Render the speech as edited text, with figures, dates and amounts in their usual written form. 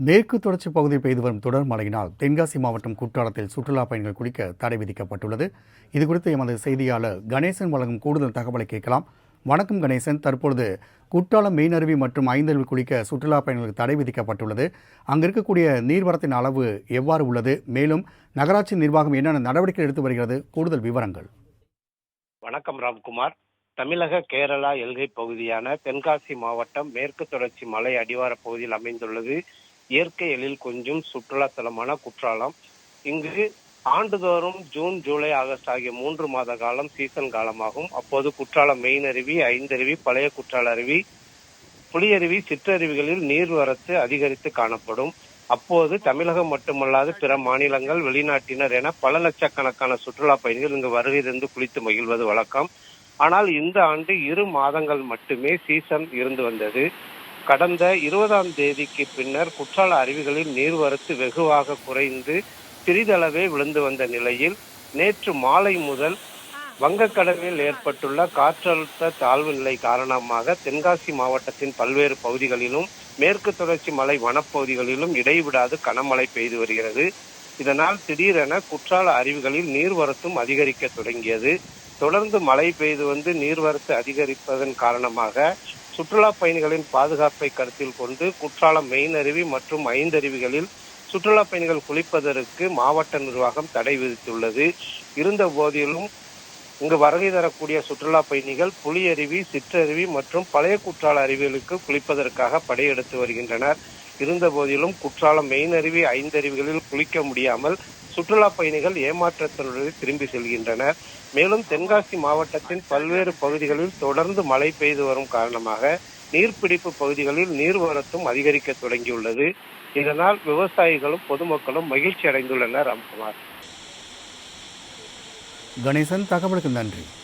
மேற்கு தொடர்ச்சி பகுதியில் பெய்து வரும் தொடர் மழையினால் தென்காசி மாவட்டம் குற்றாலத்தில் சுற்றுலா பயணிகள் குளிக்க தடை விதிக்கப்பட்டுள்ளது. இதுகுறித்து எமது செய்தியாளர் கணேசன் வழங்கும் கூடுதல் தகவலை கேட்கலாம். வணக்கம் கணேசன். தற்பொழுது குற்றாலம் மெயினருவி மற்றும் ஐந்தருவி குளிக்க சுற்றுலா பயணிகளுக்கு தடை விதிக்கப்பட்டுள்ளது. அங்கு இருக்கக்கூடிய நீர்வரத்தின் அளவு எவ்வாறு உள்ளது? மேலும் நகராட்சி நிர்வாகம் என்னென்ன நடவடிக்கை எடுத்து வருகிறது? கூடுதல் விவரங்கள். வணக்கம் ராம்குமார். தமிழக கேரளா எல்கை பகுதியான தென்காசி மாவட்டம் மேற்கு தொடர்ச்சி மலை அடிவார பகுதியில் அமைந்துள்ளது இயற்கை எழில் கொஞ்சும் சுற்றுலா தலமான குற்றாலம். இங்கு ஆண்டுதோறும் ஜூன், ஜூலை, ஆகஸ்ட் ஆகிய 3 மாத காலம் சீசன் காலமாகும். அப்போது குற்றாலம் மெயின் அருவி, ஐந்தருவி, பழைய குற்றால அருவி, புலியருவி, சிற்றருவிகளில் நீர்வரத்து அதிகரித்து காணப்படும். அப்போது தமிழகம் மட்டுமல்லாது பிற மாநிலங்கள், வெளிநாட்டினர் என பல லட்சக்கணக்கான சுற்றுலா பயணிகள் இங்கு வருகை தந்து குளித்து மகிழ்வது வழக்கம். ஆனால் இந்த ஆண்டு 2 மாதங்கள் மட்டுமே சீசன் இருந்து வந்தது. கடந்த 20ஆம் தேதிக்கு பின்னர் குற்றால அருவிகளில் நீர்வரத்து வெகுவாக குறைந்து சிறிதளவே விழுந்து வந்த நிலையில் நேற்று மாலை முதல் வங்கக்கடலில் ஏற்பட்டுள்ள காற்றழுத்த தாழ்வு நிலை காரணமாக தென்காசி மாவட்டத்தின் பல்வேறு பகுதிகளிலும் மேற்கு தொடர்ச்சி மலை வனப்பகுதிகளிலும் இடைவிடாது கனமழை பெய்து வருகிறது. இதனால் திடீரென குற்றால அருவிகளில் நீர்வரத்தும் அதிகரிக்க தொடங்கியது. தொடர்ந்து மழை பெய்து வந்து நீர்வரத்து அதிகரிப்பதன் காரணமாக சுற்றுலா பயணிகளின் பாதுகாப்பை கருத்தில் கொண்டு குற்றாலம் மெயின் அருவி மற்றும் ஐந்தருவிகளில் சுற்றுலா பயணிகள் குளிப்பதற்கு மாவட்ட நிர்வாகம் தடை விதித்துள்ளது. இருந்த போதிலும் இங்கு வருகை தரக்கூடிய சுற்றுலா பயணிகள் புலியருவி, சிற்றருவி மற்றும் பழைய குற்றால அருவிகளுக்கு குளிப்பதற்காக படையெடுத்து வருகின்றனர். இருந்த போதிலும் குற்றாலம் மெயின் அருவி, ஐந்தருவிகளில் குளிக்க முடியாமல் சுற்றுலா பயணிகள் ஏமாற்றத்துடன் திரும்பி செல்கின்றனர். மேலும் தென்காசி மாவட்டத்தின் பல்வேறு பகுதிகளில் தொடர்ந்து மழை பெய்து வரும் காரணமாக நீர்பிடிப்பு பகுதிகளில் நீர்வரத்தும் அதிகரிக்க தொடங்கியுள்ளது. இதனால் விவசாயிகளும் பொதுமக்களும் மகிழ்ச்சி அடைந்துள்ளனர். ராம்குமார். கணேசன், தகவலுக்கு நன்றி.